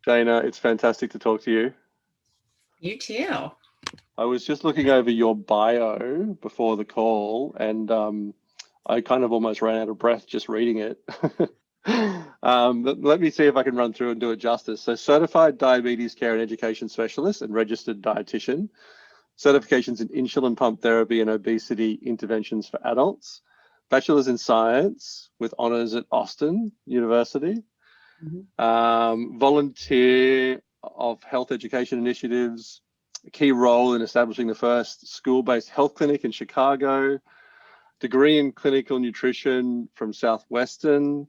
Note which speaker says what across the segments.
Speaker 1: Dana, it's fantastic to talk to you.
Speaker 2: You too.
Speaker 1: I was just looking over your bio before the call, and I kind of almost ran out of breath just reading it. Let me see if I can run through and do it justice. So, certified diabetes care and education specialist and registered dietitian, certifications in insulin pump therapy and obesity interventions for adults, bachelor's in science with honors at Austin University, volunteer of health education initiatives, a key role in establishing the first school-based health clinic in Chicago, degree in clinical nutrition from Southwestern,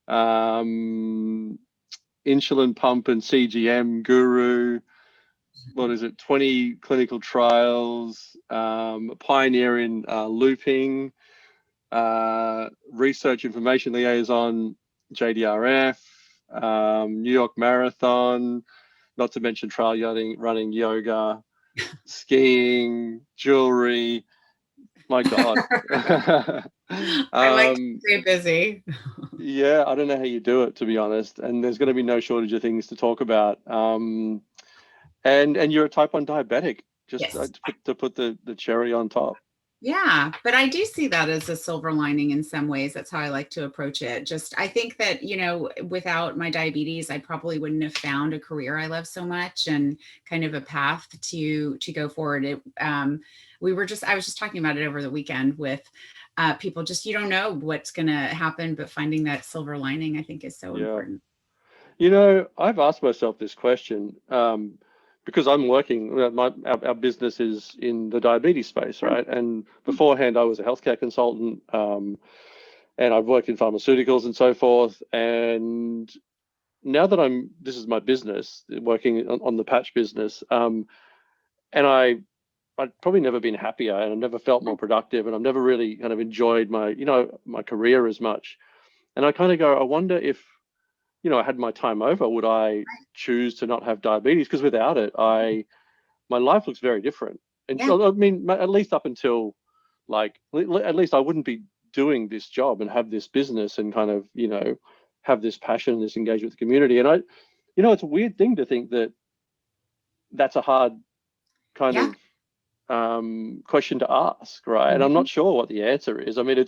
Speaker 1: insulin pump and CGM guru, 20 clinical trials, pioneer in looping, research information liaison, JDRF, New York Marathon, not to mention trail running, yoga, skiing, jewelry. My God.
Speaker 2: I like to stay busy.
Speaker 1: Yeah, I don't know how you do it, to be honest. And there's going to be no shortage of things to talk about. And you're a type 1 diabetic, just
Speaker 2: Yes.
Speaker 1: to put the cherry on top.
Speaker 2: Yeah, but I do see that as a silver lining in some ways. That's how I like to approach it. Just, I think that, without my diabetes, I probably wouldn't have found a career I love so much and kind of a path to go forward. I was just talking about it over the weekend with people. Just, you don't know what's going to happen, but finding that silver lining, I think, is so important.
Speaker 1: I've asked myself this question because I'm working, our business is in the diabetes space, right? And beforehand, I was a healthcare consultant, and I've worked in pharmaceuticals and so forth. And now that this is my business, working on the patch business, and I'd probably never been happier, and I've never felt more productive, and I've never really kind of enjoyed my career as much. And I kind of go, I wonder if I had my time over, would I choose to not have diabetes? Because without it, my life looks very different. And
Speaker 2: Yeah.
Speaker 1: I mean, at least up until at least I wouldn't be doing this job and have this business and kind of, have this passion, this engagement with the community. And it's a weird thing to think that that's a hard kind
Speaker 2: Yeah.
Speaker 1: of question to ask, right? And I'm not sure what the answer is. I mean,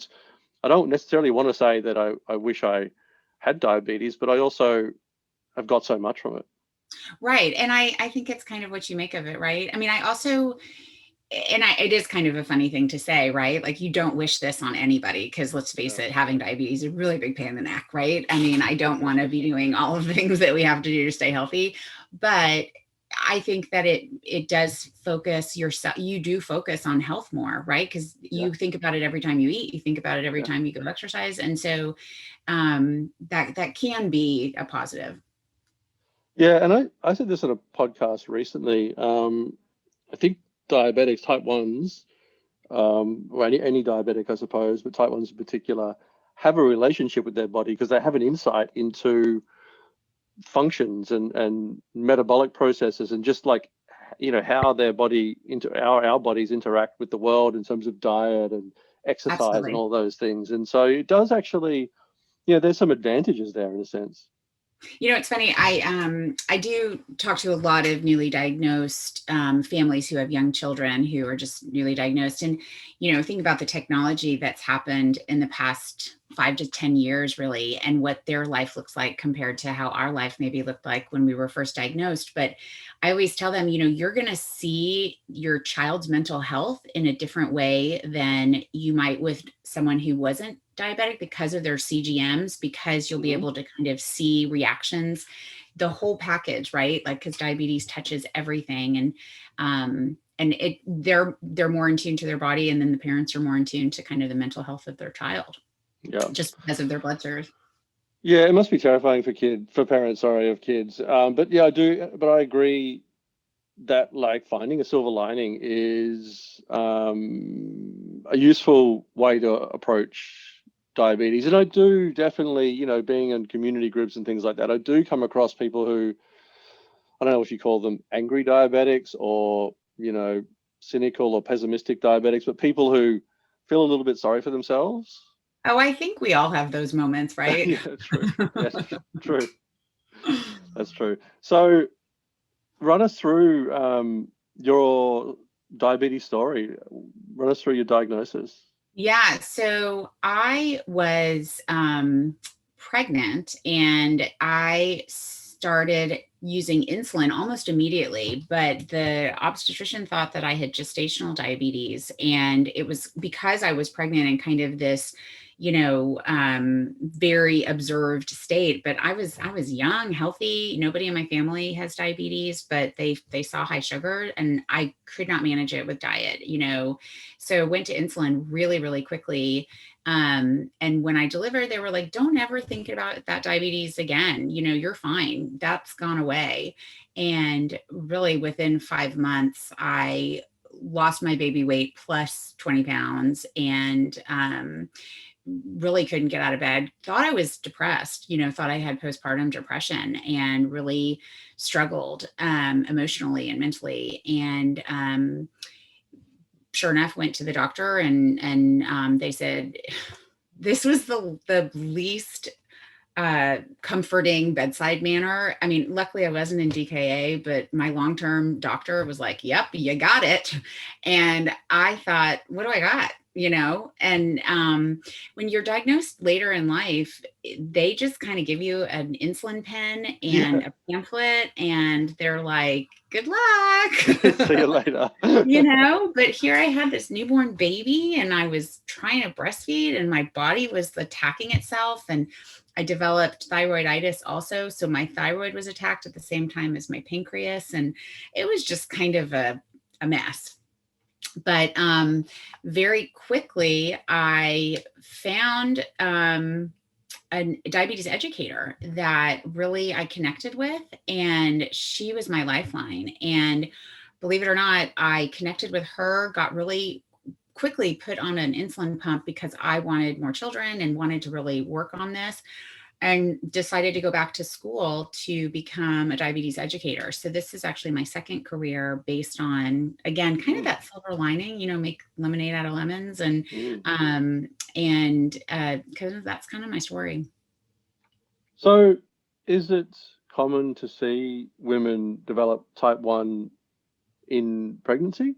Speaker 1: I don't necessarily want to say that I wish I had diabetes, but I also have got so much from it.
Speaker 2: Right. And I think it's kind of what you make of it, right? I mean, it is kind of a funny thing to say, right? Like, you don't wish this on anybody, because let's face it, having diabetes is a really big pain in the neck, right? I mean, I don't want to be doing all of the things that we have to do to stay healthy, but I think that it does focus yourself. You do focus on health more, right? Because you think about it every time you eat, you think about it every time you go exercise. And so that can be a positive.
Speaker 1: Yeah, and I said this on a podcast recently. I think diabetics, type ones, or any diabetic, I suppose, but type ones in particular, have a relationship with their body because they have an insight into functions and metabolic processes and just how their body our bodies interact with the world in terms of diet and exercise. Absolutely. And all those things. And so it does actually, there's some advantages there in a sense.
Speaker 2: It's funny. I do talk to a lot of newly diagnosed families who have young children who are just newly diagnosed, and think about the technology that's happened in the past 5 to 10 years, really, and what their life looks like compared to how our life maybe looked like when we were first diagnosed. But I always tell them, you're going to see your child's mental health in a different way than you might with someone who wasn't diabetic, because of their CGMs, because you'll be able to kind of see reactions, the whole package, right? Like, because diabetes touches everything, and they're more in tune to their body, and then the parents are more in tune to kind of the mental health of their child.
Speaker 1: Yeah,
Speaker 2: just because of their blood sugars.
Speaker 1: Yeah, it must be terrifying for parents, of kids. But yeah, I agree that finding a silver lining is a useful way to approach diabetes. And I do definitely, being in community groups and things like that, I do come across people who, I don't know if you call them angry diabetics or, cynical or pessimistic diabetics, but people who feel a little bit sorry for themselves.
Speaker 2: Oh, I think we all have those moments, right?
Speaker 1: Yeah, true. Yes, true. That's true. So run us through your diabetes story. Run us through your diagnosis.
Speaker 2: Yeah, so I was pregnant and I started using insulin almost immediately, but the obstetrician thought that I had gestational diabetes. And it was because I was pregnant in kind of this, very observed state. But I was young, healthy. Nobody in my family has diabetes, but they saw high sugar and I could not manage it with diet. So went to insulin really, really quickly. And when I delivered, they were like, don't ever think about that diabetes again. You're fine. That's gone away. And really within 5 months, I lost my baby weight plus 20 pounds and really couldn't get out of bed. Thought I was depressed, thought I had postpartum depression and really struggled emotionally and mentally. And sure enough, went to the doctor and they said this was the least comforting bedside manner. I mean, luckily I wasn't in DKA, but my long-term doctor was like, yep, you got it. And I thought, what do I got? And when you're diagnosed later in life, they just kind of give you an insulin pen and a pamphlet and they're like, good luck.
Speaker 1: See you later.
Speaker 2: But here I had this newborn baby and I was trying to breastfeed and my body was attacking itself. And I developed thyroiditis also. So my thyroid was attacked at the same time as my pancreas. And it was just kind of a mess. But very quickly, I found a diabetes educator that really I connected with, and she was my lifeline. And believe it or not, I connected with her, got really quickly put on an insulin pump because I wanted more children and wanted to really work on this, and decided to go back to school to become a diabetes educator. So this is actually my second career based on, again, kind of that silver lining, make lemonade out of lemons. And because that's kind of my story.
Speaker 1: So is it common to see women develop type 1 in pregnancy?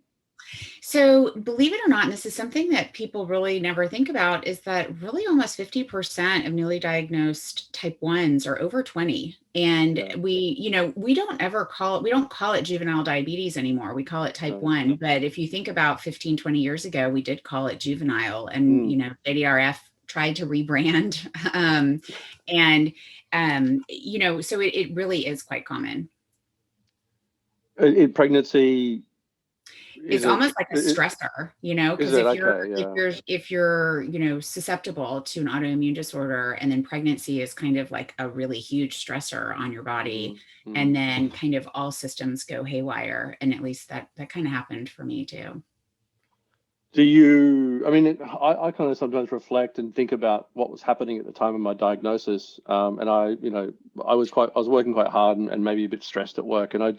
Speaker 2: So believe it or not, and this is something that people really never think about, is that really almost 50% of newly diagnosed type 1s are over 20. And we don't call it juvenile diabetes anymore. We call it type 1. But if you think about 15, 20 years ago, we did call it juvenile. And, JDRF tried to rebrand. So it really is quite common.
Speaker 1: In pregnancy,
Speaker 2: it's almost like a stressor, because if you're susceptible to an autoimmune disorder, and then pregnancy is kind of like a really huge stressor on your body, and then kind of all systems go haywire. And at least that kind of happened for me too.
Speaker 1: I kind of sometimes reflect and think about what was happening at the time of my diagnosis. And I was working quite hard and maybe a bit stressed at work. And I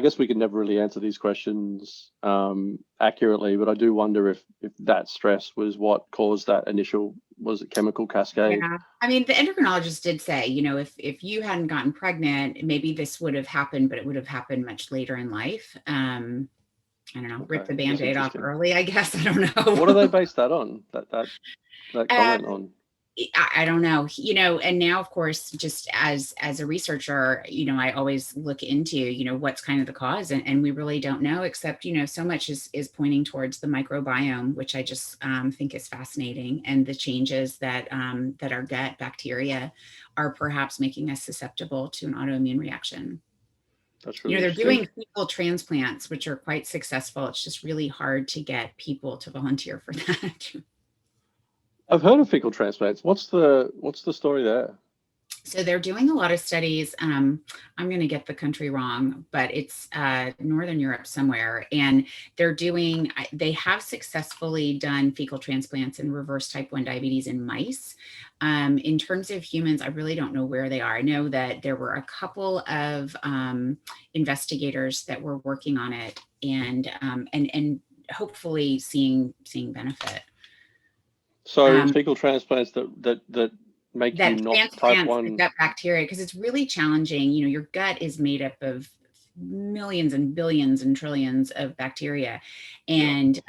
Speaker 1: guess we can never really answer these questions accurately, but I do wonder if that stress was what caused that initial, was it chemical cascade?
Speaker 2: Yeah. The endocrinologist did say, if you hadn't gotten pregnant, maybe this would have happened, but it would have happened much later in life. I don't know, okay. Rip the Band-Aid off early, I guess. I don't know.
Speaker 1: What do they base that on? That comment on?
Speaker 2: I don't know, and now, of course, just as a researcher, I always look into, what's kind of the cause, and we really don't know, except, so much is pointing towards the microbiome, which I just think is fascinating, and the changes that our gut bacteria are perhaps making us susceptible to an autoimmune reaction.
Speaker 1: That's really
Speaker 2: they're doing fecal transplants, which are quite successful. It's just really hard to get people to volunteer for that.
Speaker 1: I've heard of fecal transplants. What's the story there?
Speaker 2: So they're doing a lot of studies. I'm going to get the country wrong, but it's Northern Europe somewhere. And they have successfully done fecal transplants and reverse type 1 diabetes in mice. In terms of humans, I really don't know where they are. I know that there were a couple of investigators that were working on it and hopefully seeing benefit.
Speaker 1: So fecal transplants that make you
Speaker 2: that
Speaker 1: not type
Speaker 2: transplants the
Speaker 1: 1?
Speaker 2: gut bacteria, because it's really challenging. Your gut is made up of millions and billions and trillions of bacteria, and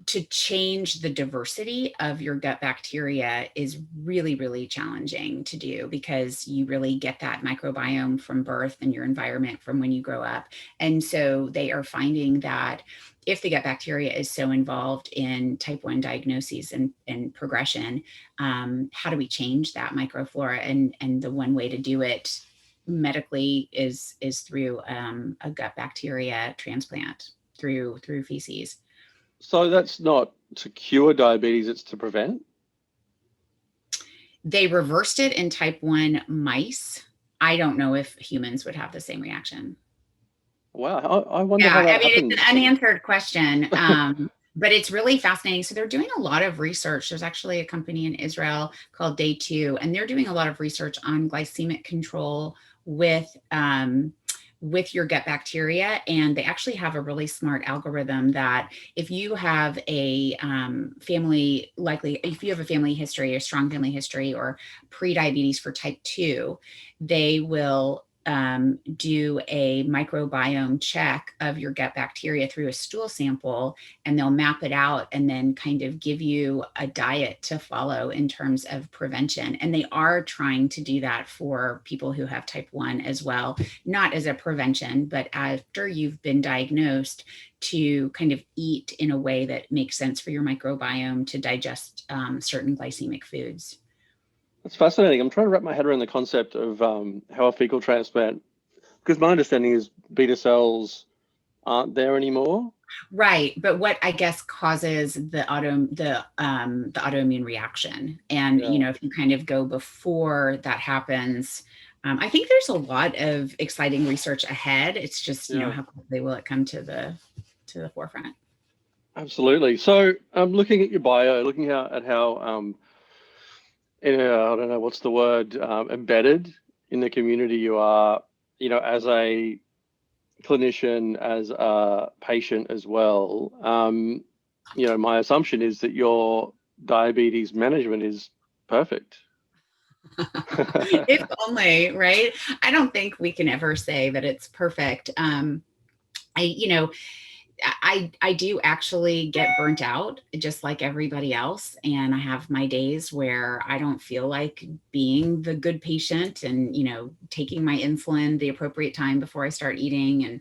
Speaker 2: to change the diversity of your gut bacteria is really, really challenging to do, because you really get that microbiome from birth and your environment from when you grow up. And so they are finding that if the gut bacteria is so involved in type 1 diagnoses and progression, how do we change that microflora? And the one way to do it medically is through a gut bacteria transplant through feces.
Speaker 1: So that's not to cure diabetes, it's to prevent?
Speaker 2: They reversed it in type 1 mice. I don't know if humans would have the same reaction.
Speaker 1: Wow, I wonder how
Speaker 2: Yeah, I
Speaker 1: that
Speaker 2: mean, it's
Speaker 1: happens.
Speaker 2: an unanswered question, but it's really fascinating. So they're doing a lot of research. There's actually a company in Israel called Day 2, and they're doing a lot of research on glycemic control with your gut bacteria. And they actually have a really smart algorithm that if you have a if you have a family history, a strong family history, or pre-diabetes for type 2, they will do a microbiome check of your gut bacteria through a stool sample, and they'll map it out and then kind of give you a diet to follow in terms of prevention. And they are trying to do that for people who have type 1 as well, not as a prevention, but after you've been diagnosed, to kind of eat in a way that makes sense for your microbiome to digest certain glycemic foods.
Speaker 1: That's fascinating. I'm trying to wrap my head around the concept of how a fecal transplant, because my understanding is beta cells aren't there anymore.
Speaker 2: Right, but what I guess causes the autoimmune reaction, and
Speaker 1: Yeah.
Speaker 2: if you kind of go before that happens, I think there's a lot of exciting research ahead. It's just
Speaker 1: Yeah.
Speaker 2: how quickly will it come to the forefront?
Speaker 1: Absolutely. So I'm looking at your bio, looking at how I don't know what's the word, embedded in the community you are, as a clinician, as a patient as well. My assumption is that your diabetes management is perfect.
Speaker 2: If only, right? I don't think we can ever say that it's perfect. I, you know, I do actually get burnt out just like everybody else. And I have my days where I don't feel like being the good patient and, taking my insulin the appropriate time before I start eating. And,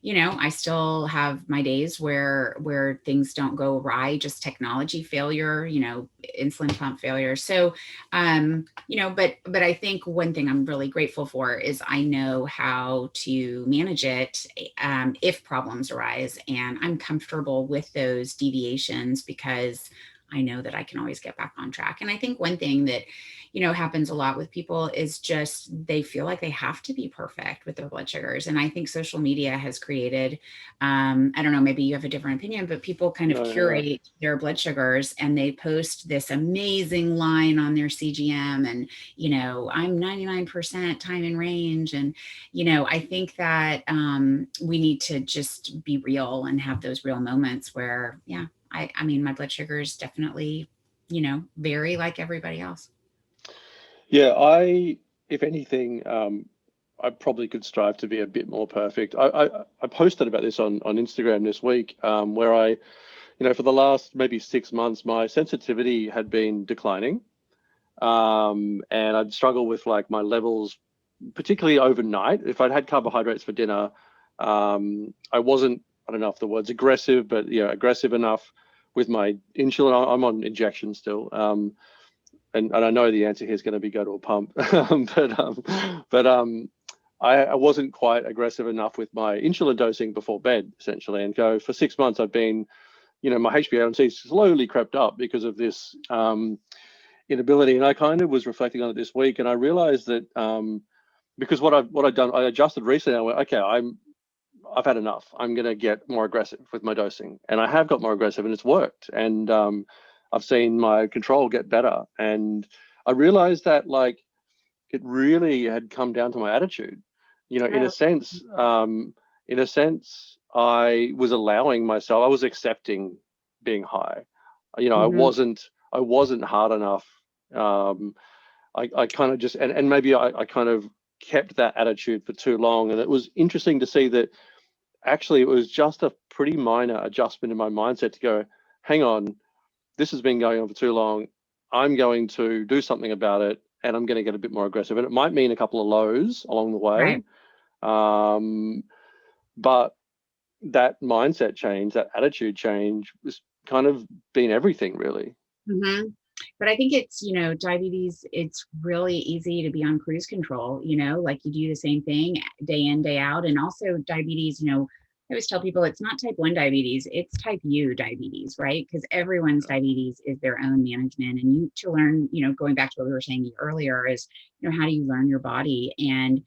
Speaker 2: I still have my days where things don't go awry, just technology failure, insulin pump failure. So, but I think one thing I'm really grateful for is I know how to manage it if problems arise, and I'm comfortable with those deviations because I know that I can always get back on track. And I think one thing that happens a lot with people is just they feel like they have to be perfect with their blood sugars. And I think social media has created, I don't know, maybe you have a different opinion, but people kind of curate their blood sugars and they post this amazing line on their CGM and, I'm 99% time in range. And, I think that we need to just be real and have those real moments where, yeah, I mean, my blood sugars definitely, vary like everybody else.
Speaker 1: Yeah, if anything, I probably could strive to be a bit more perfect. I posted about this on Instagram this week, where for the last maybe 6 months, my sensitivity had been declining, and I'd struggle with like my levels, particularly overnight. If I'd had carbohydrates for dinner, I wasn't, I don't know if the word's aggressive, but aggressive enough with my insulin. I'm on injection still. And I know the answer here is going to be go to a pump, but I wasn't quite aggressive enough with my insulin dosing before bed, essentially. And go for 6 months, I've been, my HbA1c slowly crept up because of this inability. And I kind of was reflecting on it this week, and I realized that because what I've done, I adjusted recently. I went, okay, I've had enough. I'm going to get more aggressive with my dosing, and I have got more aggressive, and it's worked. And I've seen my control get better, and I realized that like it really had come down to my attitude. In a sense, I was allowing myself. I was accepting being high. I
Speaker 2: Mhm.
Speaker 1: wasn't I wasn't hard enough. I kind of just, and maybe I kind of kept that attitude for too long. And it was interesting to see that actually it was just a pretty minor adjustment in my mindset to go, hang on, this has been going on for too long. I'm going to do something about it, and I'm going to get a bit more aggressive. And it might mean a couple of lows along the way.
Speaker 2: Right.
Speaker 1: But that mindset change, that attitude change was kind of been everything, really.
Speaker 2: Mm-hmm. But I think it's, diabetes, it's really easy to be on cruise control, like you do the same thing day in, day out. And also diabetes, I always tell people it's not type 1 diabetes, it's type U diabetes, right? Because everyone's diabetes is their own management. And you to learn, going back to what we were saying earlier is, how do you learn your body? And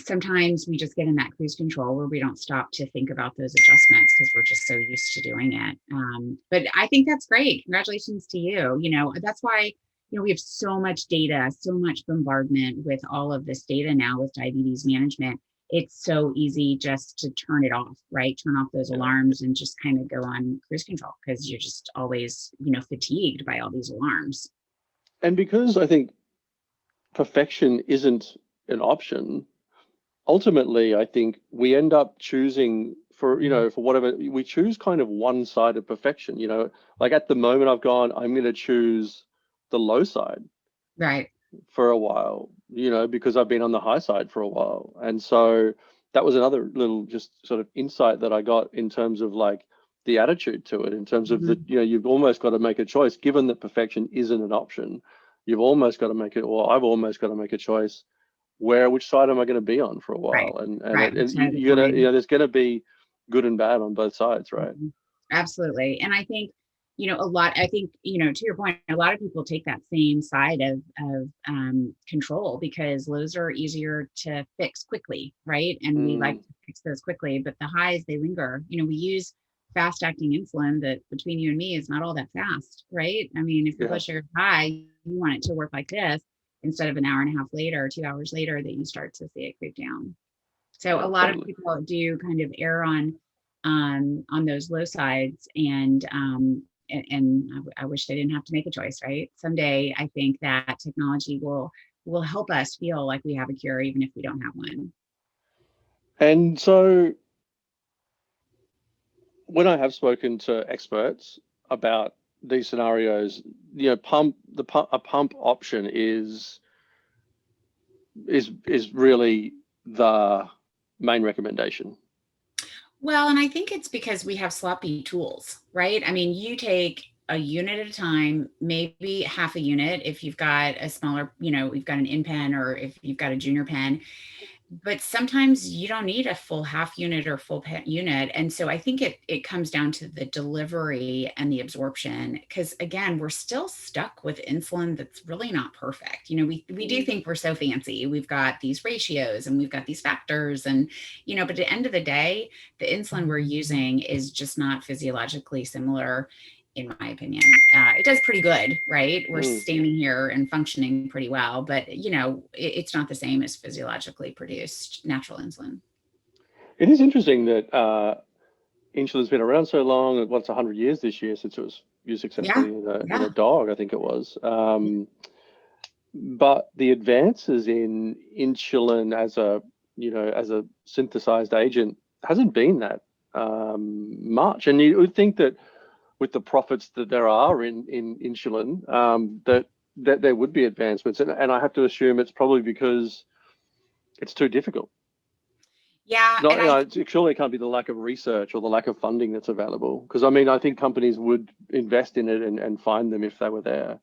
Speaker 2: sometimes we just get in that cruise control where we don't stop to think about those adjustments because we're just so used to doing it. But I think that's great. Congratulations to you. That's why, we have so much data, so much bombardment with all of this data now with diabetes management. It's so easy just to turn it off, right? Turn off those alarms and just kind of go on cruise control because you're just always, fatigued by all these alarms.
Speaker 1: And because I think perfection isn't an option, ultimately, I think we end up choosing for whatever we choose, kind of one side of perfection. Like at the moment, I've gone, I'm going to choose the low side,
Speaker 2: right,
Speaker 1: for a while, because I've been on the high side for a while, and so that was another little just sort of insight that I got in terms of like the attitude to it, in terms of
Speaker 2: mm-hmm.
Speaker 1: you've almost got to make a choice, given that perfection isn't an option. You've almost got to make it, or I've almost got to make a choice which side am I going to be on for a
Speaker 2: Right,
Speaker 1: while, and
Speaker 2: right.
Speaker 1: you're gonna, there's going to be good and bad on both sides, right?
Speaker 2: Mm-hmm. Absolutely. And I think, to your point, a lot of people take that same side of control because lows are easier to fix quickly, right? And we like to fix those quickly, but the highs, they linger. We use fast acting insulin that between you and me is not all that fast, right? I mean, if your blood sugar is high, you want it to work like this instead of an hour and a half later, 2 hours later, that you start to see it creep down. So a lot of
Speaker 1: Totally.
Speaker 2: people do kind of err on those low sides, and I wish they didn't have to make a choice, right? Someday I think that technology will help us feel like we have a cure even if we don't have one.
Speaker 1: And so when I have spoken to experts about these scenarios, a pump option is really the main recommendation.
Speaker 2: Well, and I think it's because we have sloppy tools, right? I mean, you take a unit at a time, maybe half a unit if you've got a smaller, we've got an in pen or if you've got a junior pen, but sometimes you don't need a full half unit or full unit. And so I think it comes down to the delivery and the absorption, because again, we're still stuck with insulin that's really not perfect. We do think we're so fancy. We've got these ratios and we've got these factors and, but at the end of the day, the insulin we're using is just not physiologically similar in my opinion. It does pretty good, right? We're standing here and functioning pretty well, but it's not the same as physiologically produced natural insulin.
Speaker 1: It is interesting that insulin's been around so long. What's 100 years this year since it was used
Speaker 2: Yeah,
Speaker 1: successfully in a
Speaker 2: yeah.
Speaker 1: dog, I think it was. But the advances in insulin as a synthesized agent hasn't been that much. And you would think that with the profits that there are in insulin, that there would be advancements. And I have to assume it's probably because it's too difficult.
Speaker 2: Yeah,
Speaker 1: Not,
Speaker 2: and I
Speaker 1: surely it can't be the lack of research or the lack of funding that's available. Because I mean, I think companies would invest in it and find them if they were there.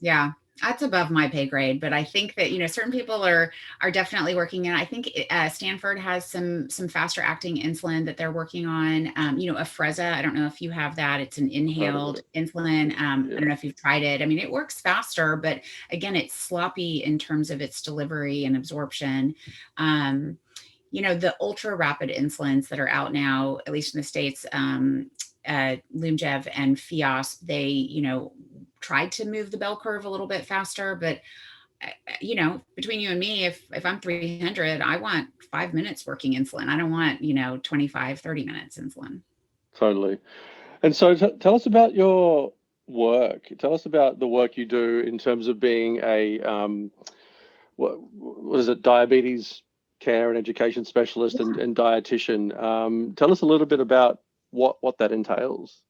Speaker 2: Yeah, that's above my pay grade, but I think that certain people are definitely working. And I think Stanford has some faster acting insulin that they're working on. Afrezza, I don't know if you have that. It's an inhaled insulin. I don't know if you've tried it. I mean, it works faster, but again, it's sloppy in terms of its delivery and absorption. The ultra rapid insulins that are out now, at least in the States, Lumjev and Fios, they, tried to move the bell curve a little bit faster, but between you and me, if I'm 300, I want 5 minutes working insulin. I don't want, 25, 30 minutes insulin.
Speaker 1: Totally. And so tell us about your work. Tell us about the work you do in terms of being a what is it, diabetes care and education specialist and dietitian. Tell us a little bit about what that entails.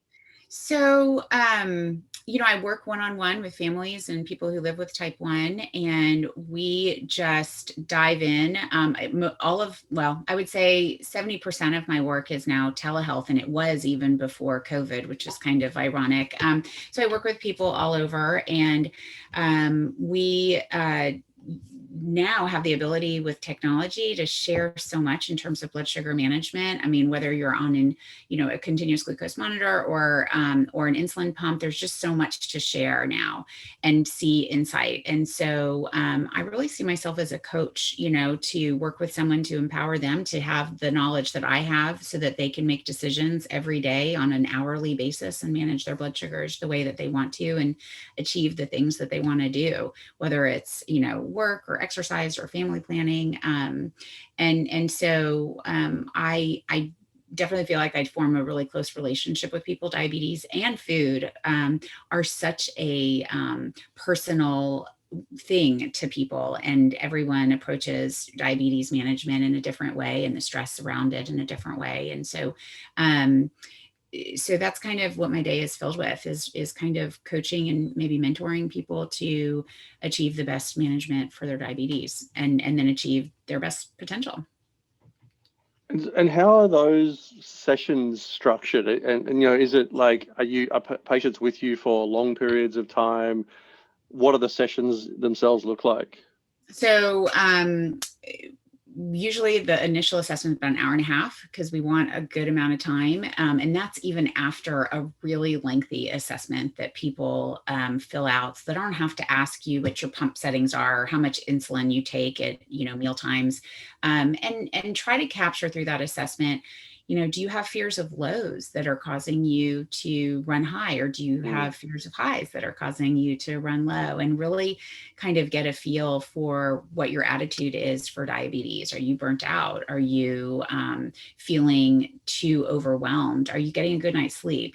Speaker 2: So, I work one-on-one with families and people who live with type 1, and we just dive in. I would say 70% of my work is now telehealth, and it was even before COVID, which is kind of ironic. So I work with people all over, and we now have the ability with technology to share so much in terms of blood sugar management. I mean, whether you're on a continuous glucose monitor or an insulin pump, there's just so much to share now and see insight. And so I really see myself as a coach, to work with someone to empower them to have the knowledge that I have so that they can make decisions every day on an hourly basis and manage their blood sugars the way that they want to and achieve the things that they want to do, whether it's, work or exercise or family planning. So I definitely feel like I'd form a really close relationship with people. Diabetes and food are such a personal thing to people, and everyone approaches diabetes management in a different way and the stress around it in a different way. And so that's kind of what my day is filled with, is kind of coaching and maybe mentoring people to achieve the best management for their diabetes and then achieve their best potential.
Speaker 1: And how are those sessions structured? And is it like, are patients with you for long periods of time? What do the sessions themselves look like?
Speaker 2: So usually the initial assessment is about an hour and a half because we want a good amount of time. And that's even after a really lengthy assessment that people fill out, so they don't have to ask you what your pump settings are, how much insulin you take at, meal times, and try to capture through that assessment, do you have fears of lows that are causing you to run high, or do you have fears of highs that are causing you to run low? And really kind of get a feel for what your attitude is for diabetes. Are you burnt out? Are you feeling too overwhelmed? Are you getting a good night's sleep?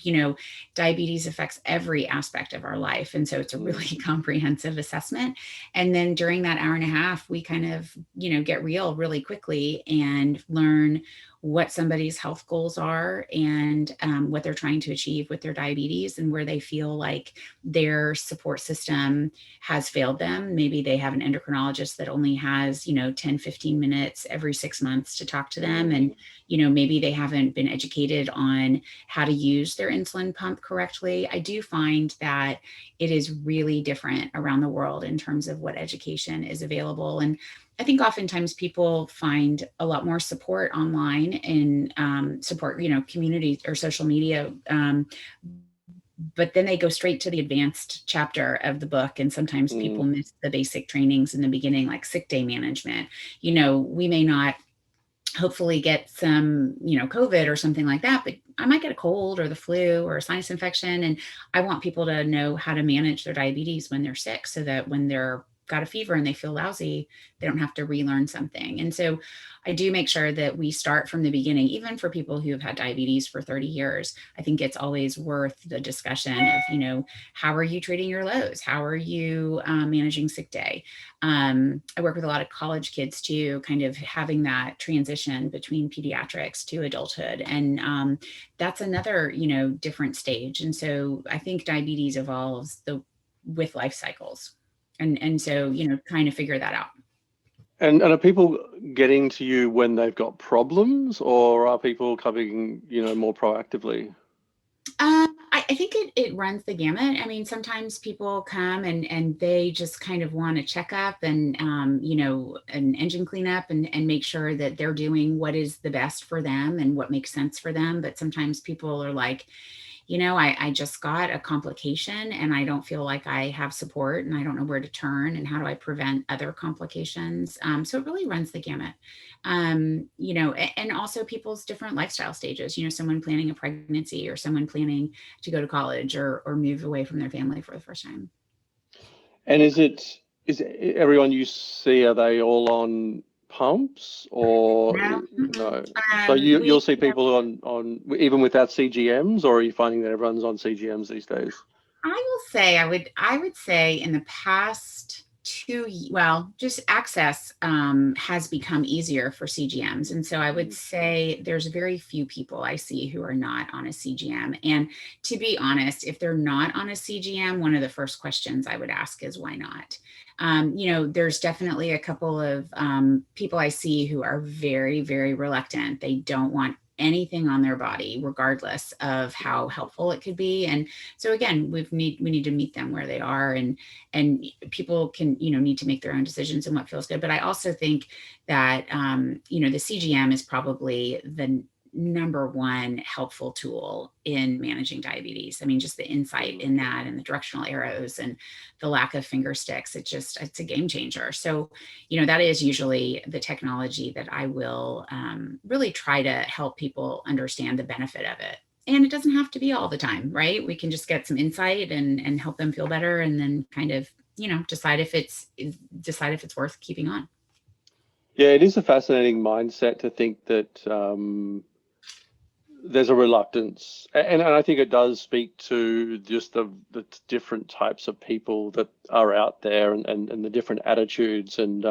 Speaker 2: Diabetes affects every aspect of our life. And so it's a really comprehensive assessment. And then during that hour and a half, we kind of, get real really quickly and learn what somebody's health goals are and what they're trying to achieve with their diabetes, and where they feel like their support system has failed them. Maybe they have an endocrinologist that only has, 10, 15 minutes every 6 months to talk to them. And, maybe they haven't been educated on how to use their insulin pump correctly. I do find that it is really different around the world in terms of what education is available. And I think oftentimes people find a lot more support online and support, community or social media. But then they go straight to the advanced chapter of the book. And sometimes people miss the basic trainings in the beginning, like sick day management. We may not hopefully get some, COVID or something like that, but I might get a cold or the flu or a sinus infection. And I want people to know how to manage their diabetes when they're sick, so that when they're got a fever and they feel lousy, they don't have to relearn something. And so I do make sure that we start from the beginning, even for people who have had diabetes for 30 years. I think it's always worth the discussion of, how are you treating your lows? How are you managing sick day? I work with a lot of college kids too, kind of having that transition between pediatrics to adulthood. And that's another, different stage. And so I think diabetes evolves with life cycles. And so, trying to figure that out.
Speaker 1: And are people getting to you when they've got problems, or are people coming, more proactively?
Speaker 2: I think it runs the gamut. I mean, sometimes people come and they just kind of want a checkup and, an engine cleanup and make sure that they're doing what is the best for them and what makes sense for them. But sometimes people are like, I just got a complication and I don't feel like I have support and I don't know where to turn and how do I prevent other complications. So it really runs the gamut. And also people's different lifestyle stages, someone planning a pregnancy or someone planning to go to college or move away from their family for the first time.
Speaker 1: And is everyone you see, are they all on pumps or no? So you'll see people on even without CGMs, or are you finding that everyone's on CGMs these days?
Speaker 2: I will say, I would say in the past just access has become easier for CGMs. And so I would say there's very few people I see who are not on a CGM. And to be honest, if they're not on a CGM, one of the first questions I would ask is why not? There's definitely a couple of people I see who are very, very reluctant. They don't want anything on their body, regardless of how helpful it could be. And so again, we need to meet them where they are, and people can, need to make their own decisions and what feels good. But I also think that, the CGM is probably the number one helpful tool in managing diabetes. I mean, just the insight in that and the directional arrows and the lack of finger sticks, it's a game changer. So, that is usually the technology that I will really try to help people understand the benefit of it. And it doesn't have to be all the time, right? We can just get some insight and help them feel better, and then kind of, decide if it's worth keeping on.
Speaker 1: Yeah, it is a fascinating mindset to think that there's a reluctance, and I think it does speak to just the different types of people that are out there, and the different attitudes, and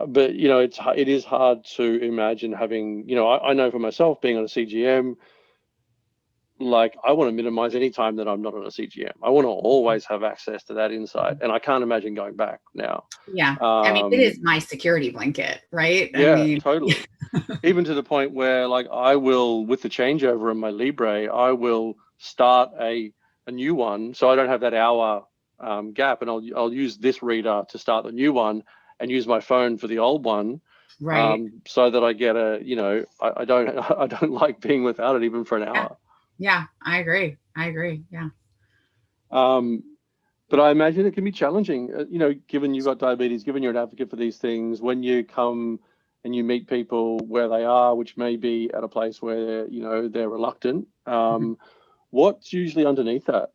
Speaker 1: but it is hard to imagine having, I know for myself, being on a CGM, like I want to minimize any time that I'm not on a CGM. I want to always have access to that insight, and I can't imagine going back now.
Speaker 2: Yeah. I mean, it is my security blanket, right?
Speaker 1: Yeah,
Speaker 2: I mean,
Speaker 1: totally. Even to the point where, like, I will, with the changeover in my Libre, I will start a new one, so I don't have that hour gap, and I'll use this reader to start the new one, and use my phone for the old one,
Speaker 2: right.
Speaker 1: so that I get I don't I don't like being without it even for an
Speaker 2: Yeah.
Speaker 1: hour.
Speaker 2: Yeah, I agree. Yeah.
Speaker 1: But I imagine it can be challenging, given you've got diabetes, given you're an advocate for these things, when you come and you meet people where they are, which may be at a place where, they're reluctant. What's usually underneath that?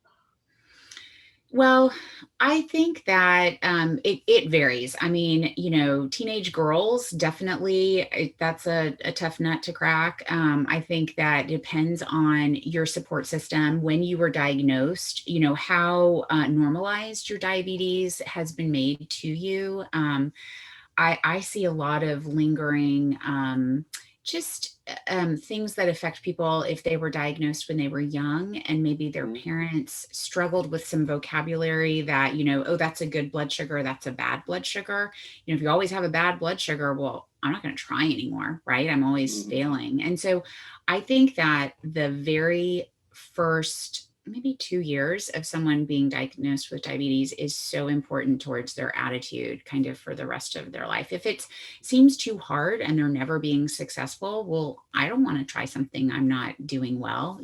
Speaker 2: Well, I think that it varies. I mean, teenage girls, definitely, that's a tough nut to crack. I think that depends on your support system, when you were diagnosed, how normalized your diabetes has been made to you. I see a lot of lingering, just things that affect people if they were diagnosed when they were young, and maybe their parents struggled with some vocabulary that, oh, that's a good blood sugar, that's a bad blood sugar. If you always have a bad blood sugar, well, I'm not going to try anymore, right? I'm always failing. And so I think that the very first maybe 2 years of someone being diagnosed with diabetes is so important towards their attitude kind of for the rest of their life. If it seems too hard and they're never being successful, well, I don't want to try something I'm not doing well,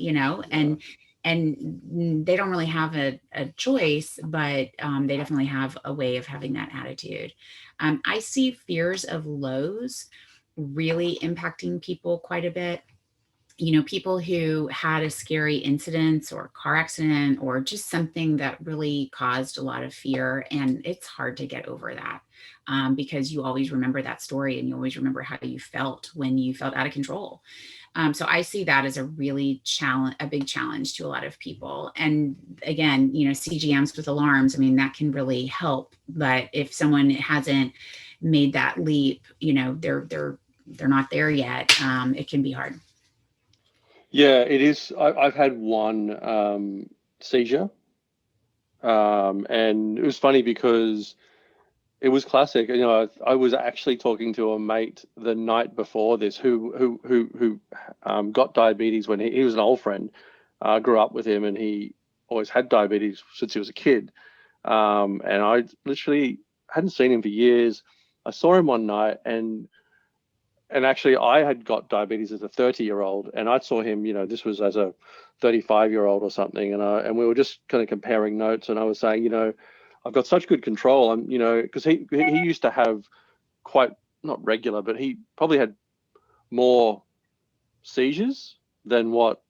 Speaker 2: and they don't really have a choice, but they definitely have a way of having that attitude. I see fears of lows really impacting people quite a bit. People who had a scary incident or car accident or just something that really caused a lot of fear. And it's hard to get over that, because you always remember that story, and you always remember how you felt when you felt out of control. So I see that as a big challenge to a lot of people. And again, CGMs with alarms, I mean, that can really help. But if someone hasn't made that leap, they're not there yet, it can be hard.
Speaker 1: Yeah, it is. I've had one seizure, and it was funny because it was classic. I was actually talking to a mate the night before this who got diabetes when he was an old friend. Grew up with him, and he always had diabetes since he was a kid. And I literally hadn't seen him for years. I saw him one night, and actually I had got diabetes as a 30-year-old, and I saw him, this was as a 35-year-old or something, and we were just kind of comparing notes, and I was saying, I've got such good control. I'm, because he used to have quite, not regular, but he probably had more seizures than what,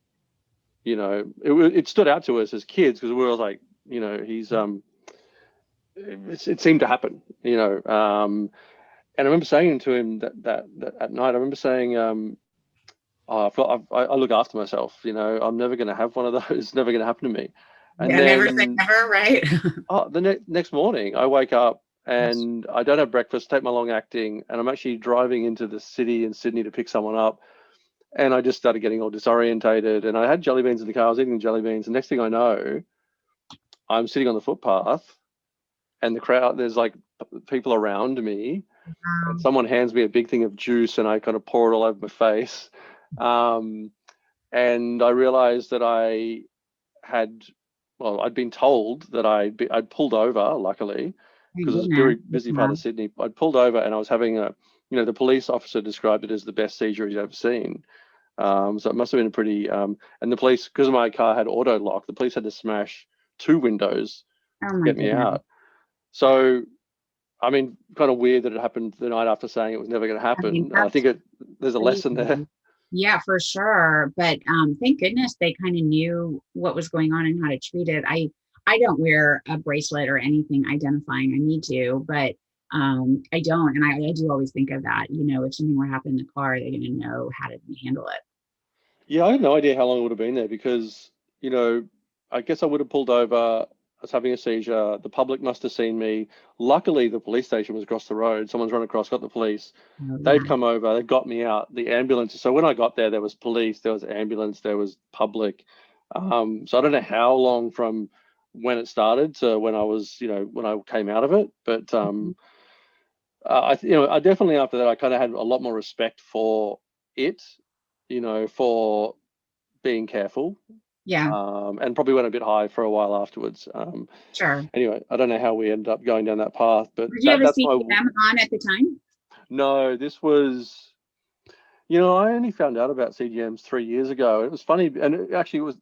Speaker 1: it stood out to us as kids, because we were like, he's it seemed to happen, and I remember saying to him that at night, I remember saying, oh, I look after myself, I'm never going to have one of those. It's never going to happen to me. And
Speaker 2: Yeah, never say
Speaker 1: then
Speaker 2: never, right?
Speaker 1: the next morning, I wake up and I don't have breakfast, take my long acting, and I'm actually driving into the city in Sydney to pick someone up. And I just started getting all disorientated. And I had jelly beans in the car. I was eating jelly beans. The next thing I know, I'm sitting on the footpath, and the crowd, there's like people around me, and someone hands me a big thing of juice, and I kind of pour it all over my face. Um, and I realized that had, I'd been told that I'd pulled over, luckily,
Speaker 2: Thank
Speaker 1: because it was a
Speaker 2: goodness.
Speaker 1: very busy part
Speaker 2: Yeah.
Speaker 1: of Sydney. I'd pulled over and I was having the police officer described it as the best seizure he's ever seen. So it must have been a pretty, and the police, because my car had auto lock, the police had to smash two windows
Speaker 2: Oh
Speaker 1: to
Speaker 2: my
Speaker 1: get me
Speaker 2: goodness.
Speaker 1: out. So, I mean, kind of weird that it happened the night after saying it was never going to
Speaker 2: I mean,
Speaker 1: happen. I
Speaker 2: that's
Speaker 1: think there's a lesson there.
Speaker 2: crazy. Yeah, for sure. But thank goodness they kind of knew what was going on and how to treat it. I don't wear a bracelet or anything identifying. I need to, but I don't. And I do always think of that. If something were to happen in the car, they're going to know how to handle it.
Speaker 1: Yeah, I have no idea how long it would have been there because, I guess I would have pulled over. I was having a seizure. The public must have seen me. Luckily, the police station was across the road. Someone's run across, got the police.
Speaker 2: Oh,
Speaker 1: They've
Speaker 2: yeah.
Speaker 1: come over. They've got me out. The ambulance. So when I got there, there was police, there was ambulance, there was public. So I don't know how long from when it started to when I was, when I came out of it. But I definitely after that I kind of had a lot more respect for it, for being careful,
Speaker 2: Yeah,
Speaker 1: and probably went a bit high for a while afterwards.
Speaker 2: sure.
Speaker 1: Anyway, I don't know how we ended up going down that path, but
Speaker 2: Did you have a
Speaker 1: that's my
Speaker 2: CGM on at the time?
Speaker 1: no. This was, I only found out about CGMs 3 years ago. It was funny, and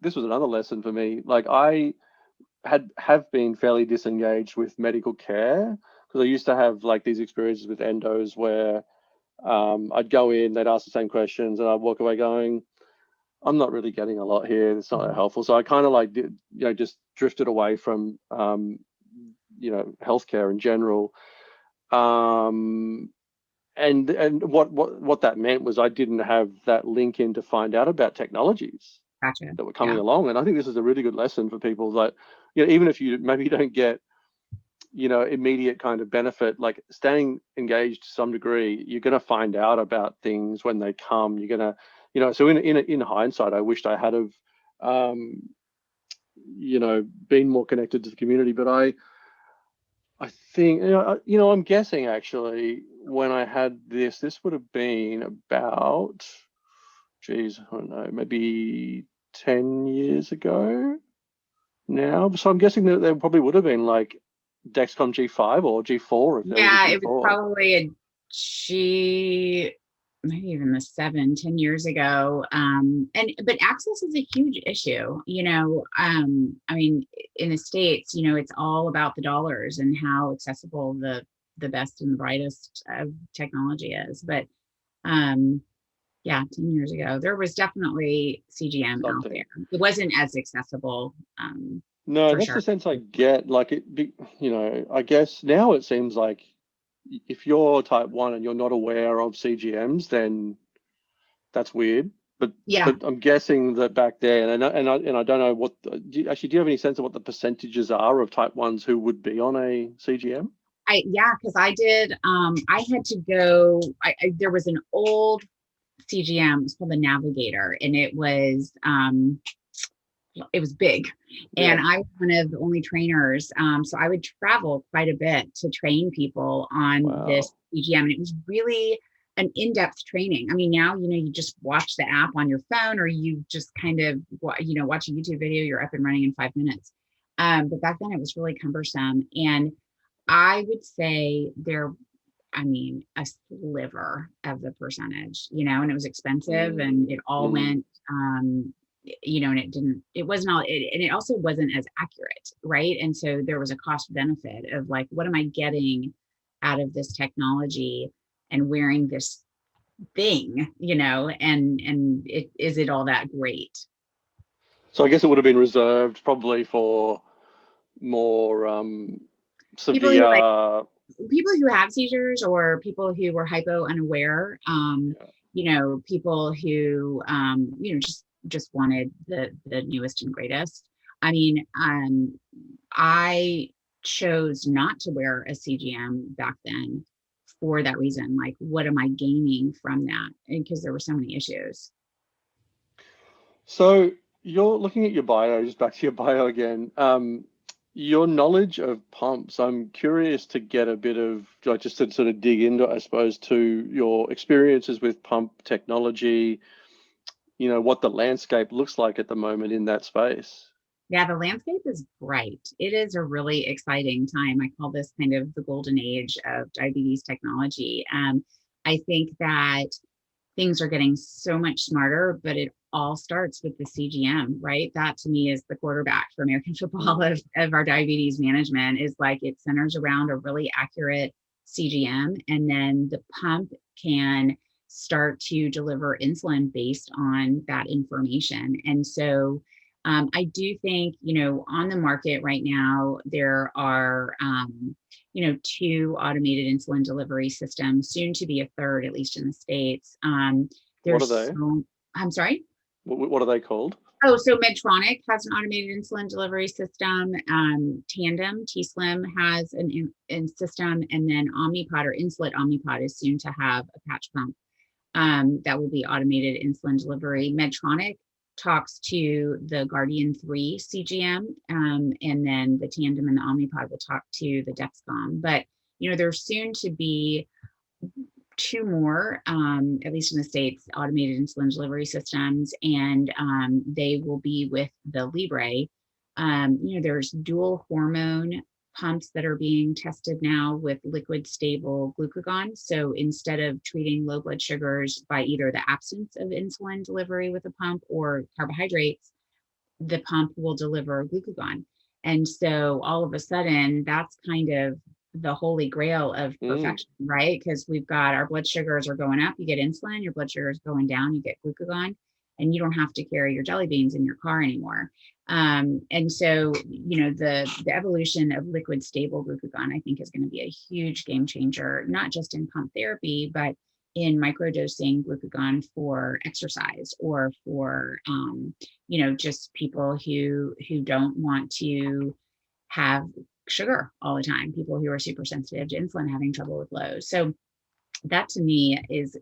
Speaker 1: this was another lesson for me. Like I have been fairly disengaged with medical care because I used to have like these experiences with endos where I'd go in, they'd ask the same questions, and I'd walk away going, I'm not really getting a lot here. It's not that helpful. So I kind of like did, just drifted away from, healthcare in general. Um, and what that meant was I didn't have that link in to find out about technologies
Speaker 2: Gotcha.
Speaker 1: that were coming
Speaker 2: Yeah.
Speaker 1: along. And I think this is a really good lesson for people that, even if you maybe you don't get, immediate kind of benefit, like staying engaged to some degree, you're going to find out about things when they come. You're going to, so in hindsight, I wished I had have, been more connected to the community. But I think, I'm guessing actually when I had this would have been about, geez, I don't know, maybe 10 years ago now. So I'm guessing that there probably would have been like Dexcom G5 or G4 if there was a
Speaker 2: Yeah, it was
Speaker 1: G4.
Speaker 2: probably a G, maybe even the 7, 10 years ago. But access is a huge issue. I mean, in the States, it's all about the dollars and how accessible the best and the brightest of technology is. But yeah, 10 years ago, there was definitely CGM out
Speaker 1: Something.
Speaker 2: there. It wasn't as accessible,
Speaker 1: No,
Speaker 2: for
Speaker 1: that's the
Speaker 2: sure.
Speaker 1: sense I get. Like I guess now it seems like if you're type 1 and you're not aware of CGMs, then that's weird. But
Speaker 2: Yeah.
Speaker 1: but I'm guessing that back then, and I don't know do you have any sense of what the percentages are of type 1s who would be on a CGM?
Speaker 2: Because I did, I had to go, there was an old CGM, it's called the Navigator, and it was big. And
Speaker 1: Yeah.
Speaker 2: I was one of the only trainers. So I would travel quite a bit to train people on this
Speaker 1: Wow.
Speaker 2: CGM. And it was really an in-depth training. I mean, now, you just watch the app on your phone, or you just kind of, watch a YouTube video, you're up and running in 5 minutes. But back then it was really cumbersome. And I would say a sliver of the percentage, and it was expensive and it all
Speaker 1: Mm.
Speaker 2: went, and it wasn't all, and it also wasn't as accurate. Right. And so there was a cost benefit of like, what am I getting out of this technology and wearing this thing, and is it all that great?
Speaker 1: So I guess it would have been reserved probably for more
Speaker 2: People who like
Speaker 1: severe.
Speaker 2: people who have seizures, or people who were hypo unaware,
Speaker 1: Yeah.
Speaker 2: people who just wanted the newest and greatest. I mean, I chose not to wear a CGM back then for that reason. Like, what am I gaining from that? Because there were so many issues.
Speaker 1: So you're looking at your bio, just back to your bio again. Your knowledge of pumps, I'm curious to get a bit of, like, just to sort of dig into, I suppose, to your experiences with pump technology, what the landscape looks like at the moment in that space.
Speaker 2: Yeah, the landscape is bright. It is a really exciting time. I call this kind of the golden age of diabetes technology. I think that things are getting so much smarter, but it all starts with the CGM, right? That to me is the quarterback for American football of our diabetes management, is like it centers around a really accurate CGM. And then the pump can start to deliver insulin based on that information. And so I do think, on the market right now, there are, two automated insulin delivery systems, soon to be a third, at least in the States.
Speaker 1: What are
Speaker 2: There's
Speaker 1: they?
Speaker 2: so, I'm sorry?
Speaker 1: What are they called?
Speaker 2: Oh, so Medtronic has an automated insulin delivery system. Tandem, T-Slim has an in system, and then Omnipod or Insulet Omnipod is soon to have a patch pump that will be automated insulin delivery. Medtronic talks to the Guardian 3 CGM, and then the Tandem and the Omnipod will talk to the Dexcom. But there's soon to be two more, at least in the States, automated insulin delivery systems, and they will be with the Libre. There's dual hormone pumps that are being tested now with liquid stable glucagon. So instead of treating low blood sugars by either the absence of insulin delivery with a pump or carbohydrates, the pump will deliver glucagon. And so all of a sudden, that's kind of the holy grail of
Speaker 1: Mm,
Speaker 2: perfection, right? Because we've got our blood sugars are going up, you get insulin, your blood sugar is going down, you get glucagon, and you don't have to carry your jelly beans in your car anymore. And so, the evolution of liquid stable glucagon, I think, is going to be a huge game changer, not just in pump therapy, but in microdosing glucagon for exercise or for just people who don't want to have sugar all the time, people who are super sensitive to insulin, having trouble with lows. So that to me is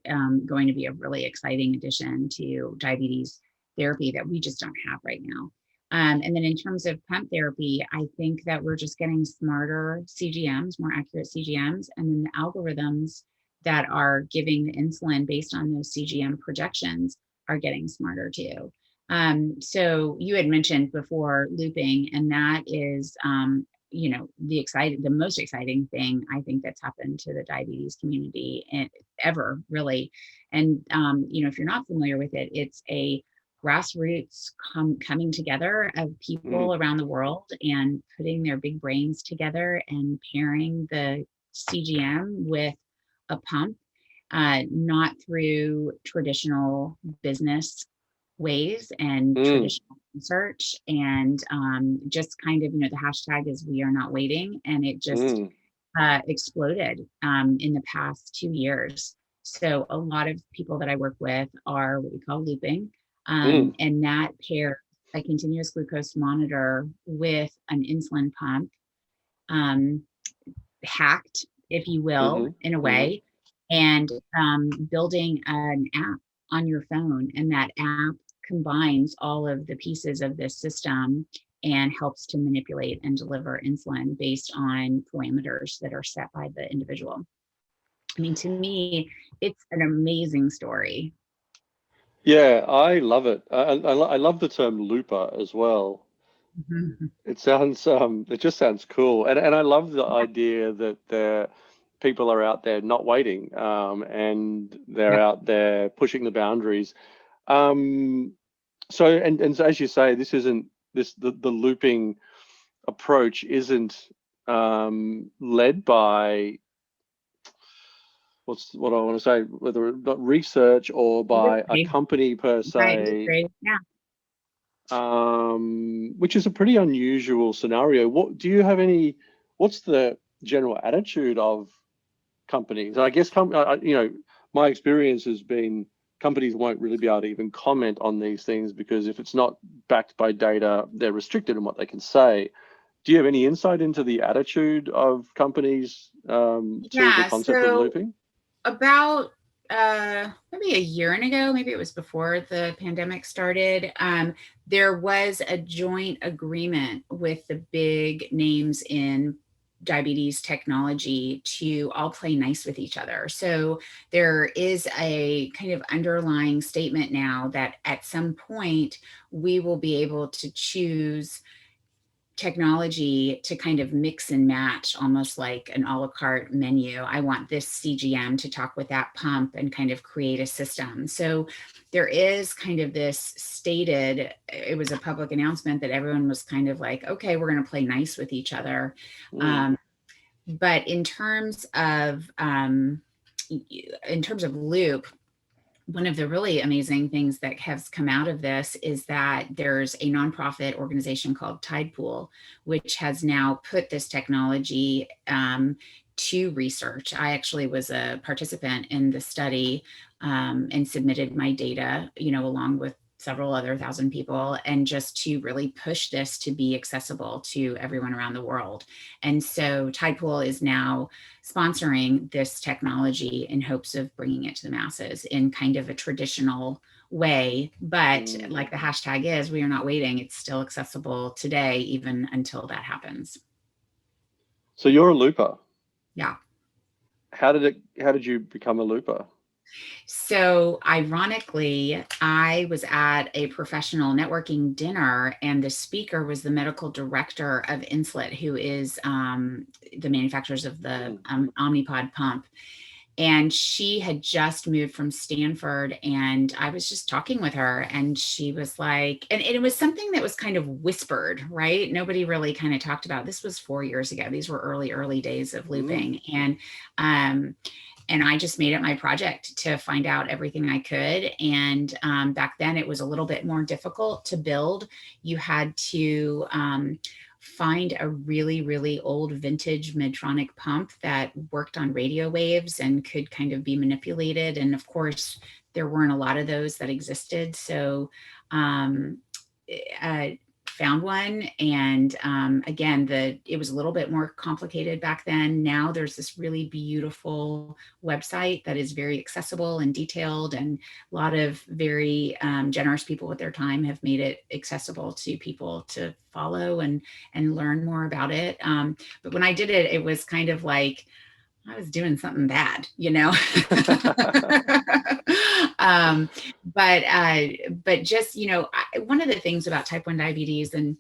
Speaker 2: going to be a really exciting addition to diabetes therapy that we just don't have right now. And then in terms of pump therapy, I think that we're just getting smarter CGMs, more accurate CGMs, and then the algorithms that are giving the insulin based on those CGM projections are getting smarter too. So you had mentioned before looping, and that is the most exciting thing I think that's happened to the diabetes community and ever really. And if you're not familiar with it, it's a grassroots coming together of
Speaker 1: mm,
Speaker 2: people around the world and putting their big brains together and pairing the CGM with a pump, not through traditional business ways and
Speaker 1: mm,
Speaker 2: traditional research, and just kind of, the hashtag is we are not waiting, and it just
Speaker 1: mm,
Speaker 2: exploded in the past 2 years. So a lot of people that I work with are what we call looping,
Speaker 1: mm,
Speaker 2: and that pair a continuous glucose monitor with an insulin pump, um, hacked, if you will,
Speaker 1: mm-hmm,
Speaker 2: in a
Speaker 1: mm-hmm.
Speaker 2: way, and building an app on your phone. And that app combines all of the pieces of this system and helps to manipulate and deliver insulin based on parameters that are set by the individual. I mean, to me, it's an amazing story.
Speaker 1: Yeah, I love it. I love the term looper as well.
Speaker 2: Mhm.
Speaker 1: It just sounds cool, and I love the idea that there people are out there not waiting, and they're
Speaker 2: Yep.
Speaker 1: out there pushing the boundaries. Um, and so as you say, this isn't this the looping approach isn't led by what I want to say, whether not research or by a
Speaker 2: Industry.
Speaker 1: company per
Speaker 2: Right.
Speaker 1: se,
Speaker 2: Industry. Yeah.
Speaker 1: which is a pretty unusual scenario. What do you have any? What's the general attitude of companies? And I guess my experience has been companies won't really be able to even comment on these things, because if it's not backed by data, they're restricted in what they can say. Do you have any insight into the attitude of companies to the concept of looping?
Speaker 2: About maybe a year ago, maybe it was before the pandemic started, there was a joint agreement with the big names in diabetes technology to all play nice with each other. So there is a kind of underlying statement now that at some point we will be able to choose technology to kind of mix and match, almost like an a la carte menu. I want this CGM to talk with that pump and kind of create a system. So there is kind of this stated, it was a public announcement that everyone was kind of like, okay, we're going to play nice with each other. But in terms of Loop, one of the really amazing things that has come out of this is that there's a nonprofit organization called Tidepool, which has now put this technology to research. I actually was a participant in the study and submitted my data, along with several other 1,000 people, and just to really push this to be accessible to everyone around the world. And so Tidepool is now sponsoring this technology in hopes of bringing it to the masses in kind of a traditional way. But like the hashtag is, we are not waiting. It's still accessible today, even until that happens.
Speaker 1: So you're a looper.
Speaker 2: Yeah.
Speaker 1: How did you become a looper?
Speaker 2: So ironically, I was at a professional networking dinner, and the speaker was the medical director of Insulin, who is the manufacturers of the Omnipod pump. And she had just moved from Stanford, and I was just talking with her, and she was like, and it was something that was kind of whispered, right? Nobody really kind of talked about. This was 4 years ago. These were early days of looping. And I just made it my project to find out everything I could. And back then it was a little bit more difficult to build. You had to find a really, really old vintage Medtronic pump that worked on radio waves and could kind of be manipulated. And of course, there weren't a lot of those that existed. So found one. And again, it was a little bit more complicated back then. Now there's this really beautiful website that is very accessible and detailed, and a lot of very generous people with their time have made it accessible to people to follow and learn more about it. But when I did it, it was kind of like I was doing something bad, but just, one of the things about type 1 diabetes, and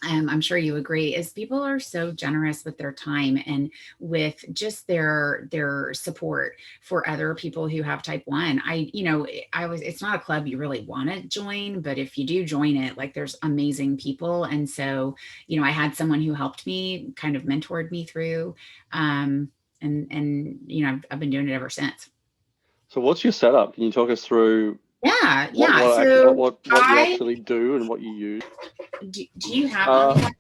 Speaker 2: I'm sure you agree, is people are so generous with their time and with just their support for other people who have type 1. It's not a club you really want to join, but if you do join it, like, there's amazing people. And so, I had someone who helped me, kind of mentored me through, and I've been doing it ever since.
Speaker 1: So what's your setup? Can you talk us through
Speaker 2: what
Speaker 1: you actually do and what you use?
Speaker 2: Do you have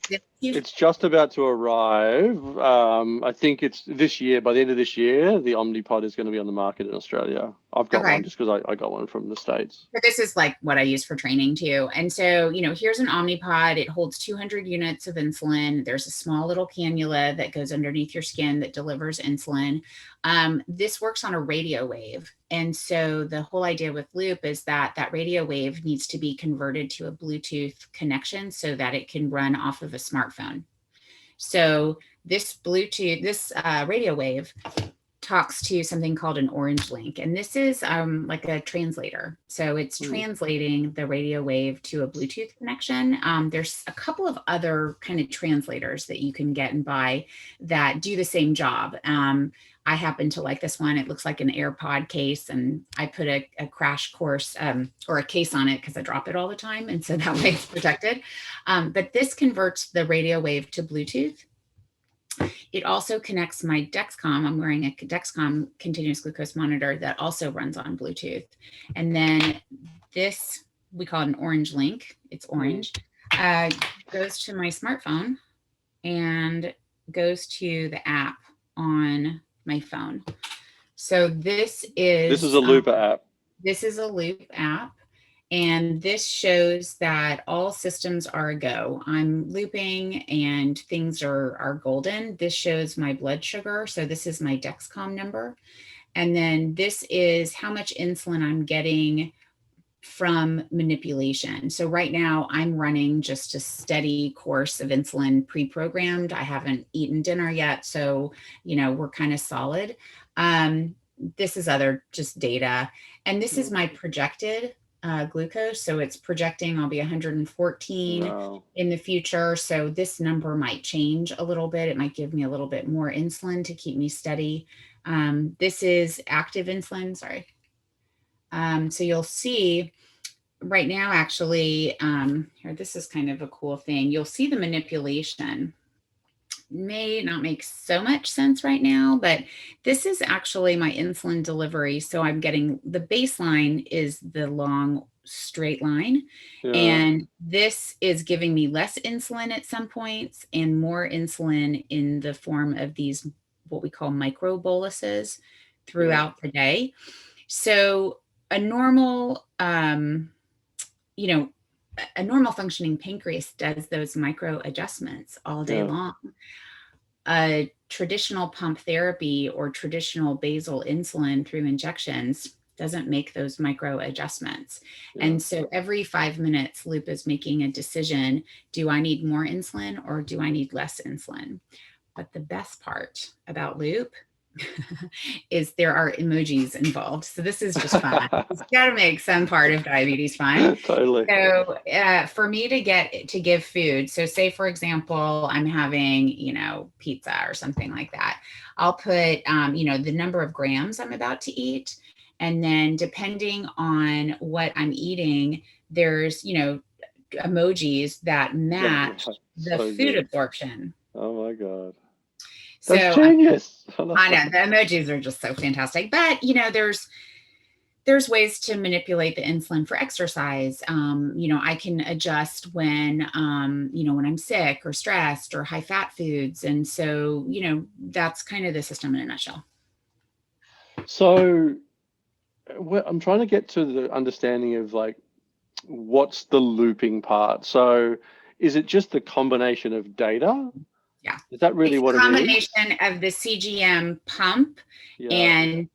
Speaker 1: it's just about to arrive. I think it's this year. By the end of this year, the Omnipod is going to be on the market in Australia. I've got one just because I got one from the States.
Speaker 2: But this is like what I use for training too. And so, here's an Omnipod. It holds 200 units of insulin. There's a small little cannula that goes underneath your skin that delivers insulin. This works on a radio wave. And so the whole idea with Loop is that radio wave needs to be converted to a Bluetooth connection so that it can run off of a smartphone. So this radio wave talks to something called an orange link. And this is like a translator. So it's translating the radio wave to a Bluetooth connection. There's a couple of other kind of translators that you can get and buy that do the same job. I happen to like this one. It looks like an AirPod case, and I put a crash course or a case on it because I drop it all the time. And so that way it's protected. But this converts the radio wave to Bluetooth. It also connects my Dexcom. I'm wearing a Dexcom continuous glucose monitor that also runs on Bluetooth. And then this, we call it an orange link. It's orange. Goes to my smartphone and goes to the app on my phone. So this is
Speaker 1: a Looper app.
Speaker 2: This is a Loop app, and this shows that all systems are a go. I'm looping and things are golden. This shows my blood sugar. So this is my Dexcom number. And then this is how much insulin I'm getting from manipulation. So right now I'm running just a steady course of insulin pre-programmed. I haven't eaten dinner yet, so we're kind of solid. This is other just data, and this is my projected glucose. So it's projecting I'll be 114
Speaker 1: Wow.
Speaker 2: in the future. So this number might change a little bit. It might give me a little bit more insulin to keep me steady. This is active insulin. Sorry. So you'll see right now, actually, here, this is kind of a cool thing. You'll see the manipulation may not make so much sense right now, but this is actually my insulin delivery. So I'm getting the baseline is the long straight line.
Speaker 1: Yeah.
Speaker 2: And this is giving me less insulin at some points and more insulin in the form of these, what we call micro boluses throughout the day. So a normal, a normal functioning pancreas does those micro adjustments all day long. A traditional pump therapy or traditional basal insulin through injections doesn't make those micro adjustments. And so every 5 minutes, Loop is making a decision. Do I need more insulin or do I need less insulin? But the best part about Loop is there are emojis involved. So this is just fun. It's got to make some part of diabetes fun.
Speaker 1: Totally.
Speaker 2: So for me to give food, so say for example, I'm having, pizza or something like that. I'll put, the number of grams I'm about to eat. And then depending on what I'm eating, there's, emojis that match the food absorption.
Speaker 1: Oh my God.
Speaker 2: That's
Speaker 1: genius.
Speaker 2: I know the emojis are just so fantastic, but there's ways to manipulate the insulin for exercise. I can adjust when when I'm sick or stressed or high fat foods, and so that's kind of the system in a nutshell.
Speaker 1: So I'm trying to get to the understanding of like what's the looping part. So is it just the combination of data?
Speaker 2: Yeah.
Speaker 1: Is that really what it is?
Speaker 2: Combination of the CGM pump and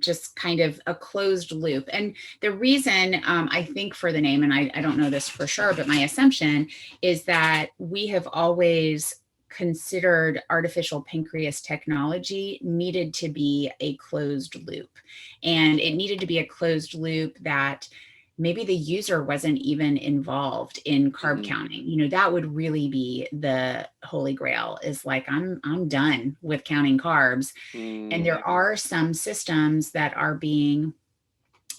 Speaker 2: just kind of a closed loop. And the reason I think for the name, and I don't know this for sure, but my assumption is that we have always considered artificial pancreas technology needed to be a closed loop. And it needed to be a closed loop that maybe the user wasn't even involved in carb counting. That would really be the holy grail, is like, I'm done with counting carbs. And there are some systems that are being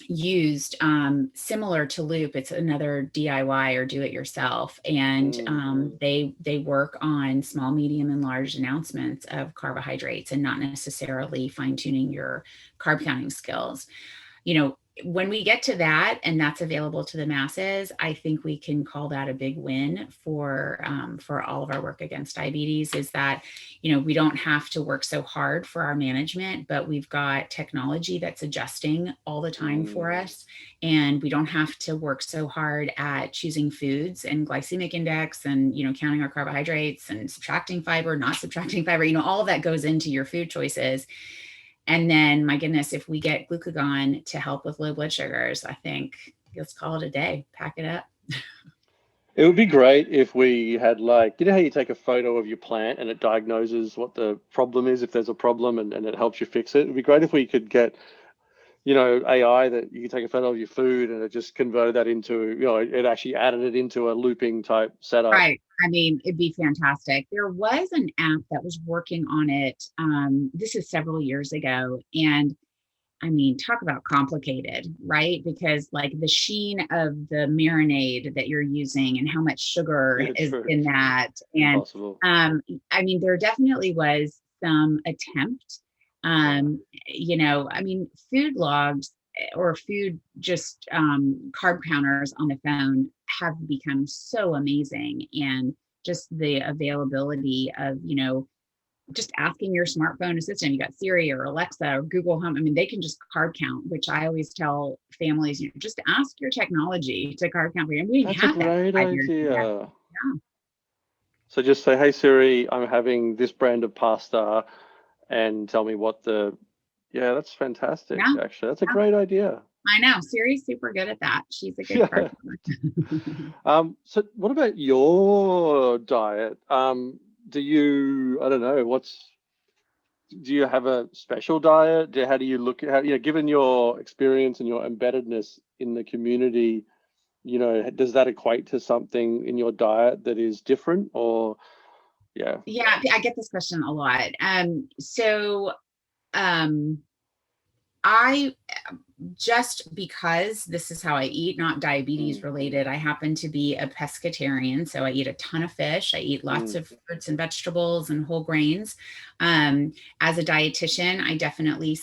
Speaker 2: used similar to Loop. It's another DIY or do it yourself. And they work on small, medium, and large announcements of carbohydrates and not necessarily fine tuning your carb counting skills. When we get to that and that's available to the masses, I think we can call that a big win for all of our work against diabetes, is that, we don't have to work so hard for our management, but we've got technology that's adjusting all the time for us. And we don't have to work so hard at choosing foods and glycemic index and, counting our carbohydrates and subtracting fiber, not subtracting fiber, all of that goes into your food choices. And then, my goodness, if we get glucagon to help with low blood sugars, I think let's call it a day. Pack it up.
Speaker 1: It would be great if we had, like, how you take a photo of your plant and it diagnoses what the problem is, if there's a problem, and it helps you fix it. It would be great if we could get, AI that you can take a photo of your food and it just converted that into, it actually added it into a looping type setup.
Speaker 2: Right. I mean, it'd be fantastic. There was an app that was working on it. This is several years ago. And I mean, talk about complicated, right? Because like the sheen of the marinade that you're using and how much sugar is in that. And
Speaker 1: Impossible.
Speaker 2: I mean, there definitely was some attempt. Food logs or food just carb counters on the phone have become so amazing, and just the availability of just asking your smartphone assistant, you got Siri or Alexa or Google Home. I mean, they can just carb count, which I always tell families, just ask your technology to carb count for you. And we
Speaker 1: That's a
Speaker 2: had that
Speaker 1: great
Speaker 2: 5 years ago.
Speaker 1: idea.
Speaker 2: Yeah.
Speaker 1: So just say, hey Siri, I'm having this brand of pasta, and tell me what the, yeah, that's fantastic.
Speaker 2: Yeah.
Speaker 1: Actually, that's a great idea.
Speaker 2: I know. Siri's super good at that. She's a good carb
Speaker 1: Yeah. So what about your diet? Do you, I don't know, do you have a special diet? How do you look at, given your experience and your embeddedness in the community, does that equate to something in your diet that is different, or, yeah?
Speaker 2: Yeah, I get this question a lot. I just because this is how I eat, not diabetes related, I happen to be a pescatarian. So I eat a ton of fish. I eat lots of fruits and vegetables and whole grains. As a dietitian, I definitely,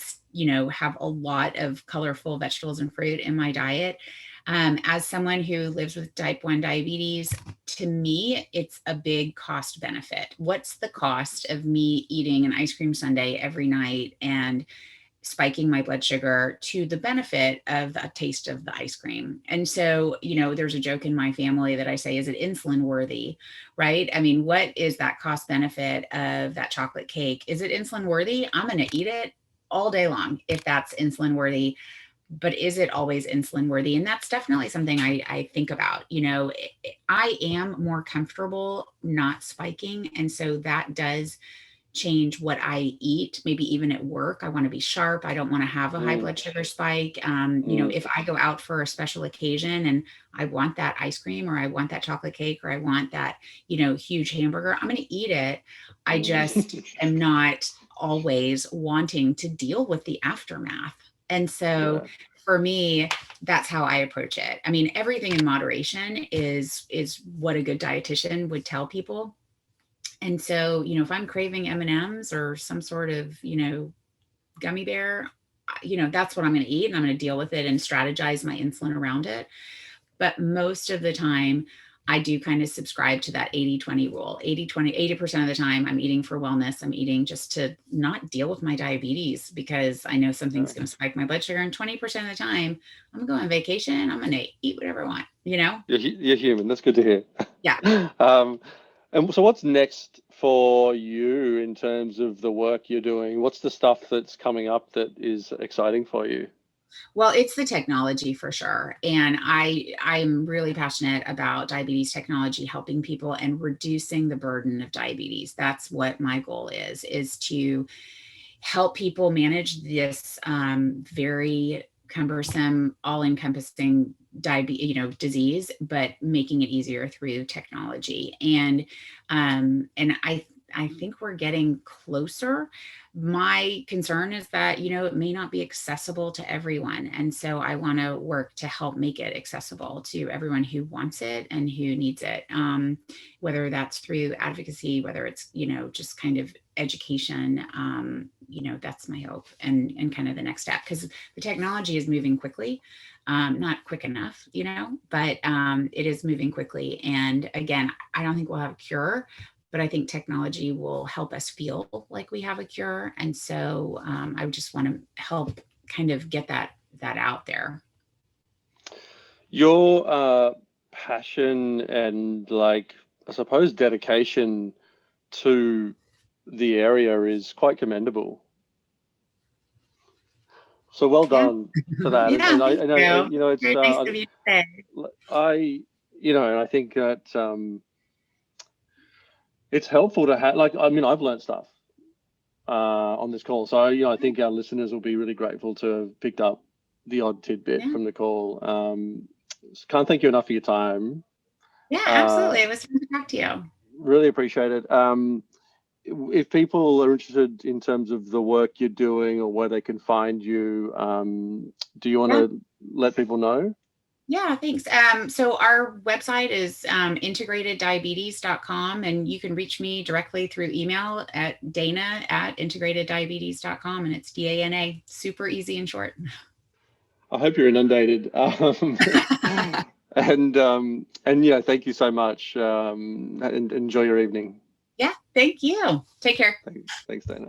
Speaker 2: have a lot of colorful vegetables and fruit in my diet. As someone who lives with type 1 diabetes, to me, it's a big cost benefit. What's the cost of me eating an ice cream sundae every night and spiking my blood sugar to the benefit of the taste of the ice cream? And so, there's a joke in my family that I say, is it insulin worthy? Right? I mean, what is that cost benefit of that chocolate cake? Is it insulin worthy? I'm going to eat it all day long if that's insulin worthy. But is it always insulin worthy? And that's definitely something I think about. I am more comfortable not spiking. And so that does change what I eat, maybe even at work. I want to be sharp. I don't want to have a high blood sugar spike. If I go out for a special occasion and I want that ice cream or I want that chocolate cake or I want that, huge hamburger, I'm going to eat it. I just am not always wanting to deal with the aftermath. And so for me, that's how I approach it. I mean, everything in moderation is what a good dietitian would tell people. And so, if I'm craving M&Ms or some sort of, gummy bear, that's what I'm going to eat, and I'm going to deal with it and strategize my insulin around it. But most of the time, I do kind of subscribe to that 80-20 rule. 80% of the time I'm eating for wellness. I'm eating just to not deal with my diabetes because I know something's going to spike my blood sugar. And 20% of the time I'm going on vacation. I'm going to eat whatever I want,
Speaker 1: You're human. That's good to hear.
Speaker 2: Yeah.
Speaker 1: And so what's next for you in terms of the work you're doing? What's the stuff that's coming up that is exciting for you?
Speaker 2: Well, it's the technology for sure. And I'm really passionate about diabetes technology, helping people and reducing the burden of diabetes. That's what my goal is to help people manage this very cumbersome, all-encompassing disease, but making it easier through technology. And I think we're getting closer. My concern is that, it may not be accessible to everyone. And so I want to work to help make it accessible to everyone who wants it and who needs it, whether that's through advocacy, whether it's, just kind of education. That's my hope and kind of the next step, because the technology is moving quickly. Not quick enough, but it is moving quickly. And again, I don't think we'll have a cure, but I think technology will help us feel like we have a cure. And so I just want to help kind of get that out there.
Speaker 1: Your passion and, I suppose, dedication to the area is quite commendable. So well done for that.
Speaker 2: Yeah,
Speaker 1: and
Speaker 2: thank you.
Speaker 1: it's
Speaker 2: very nice of you to say.
Speaker 1: and I think that it's helpful to have, I've learned stuff on this call. So, I think our listeners will be really grateful to have picked up the odd tidbit from the call. Can't thank you enough for your time.
Speaker 2: Yeah, absolutely. It was fun to talk to you.
Speaker 1: Really appreciate it. If people are interested in terms of the work you're doing or where they can find you, do you want to let people know?
Speaker 2: Yeah, thanks. So our website is integrateddiabetes.com, and you can reach me directly through email at dana@integrateddiabetes.com, and it's DANA. Super easy and short.
Speaker 1: I hope you're inundated. And yeah, thank you so much. And enjoy your evening.
Speaker 2: Yeah, thank you. Take care.
Speaker 1: Thanks, Dana.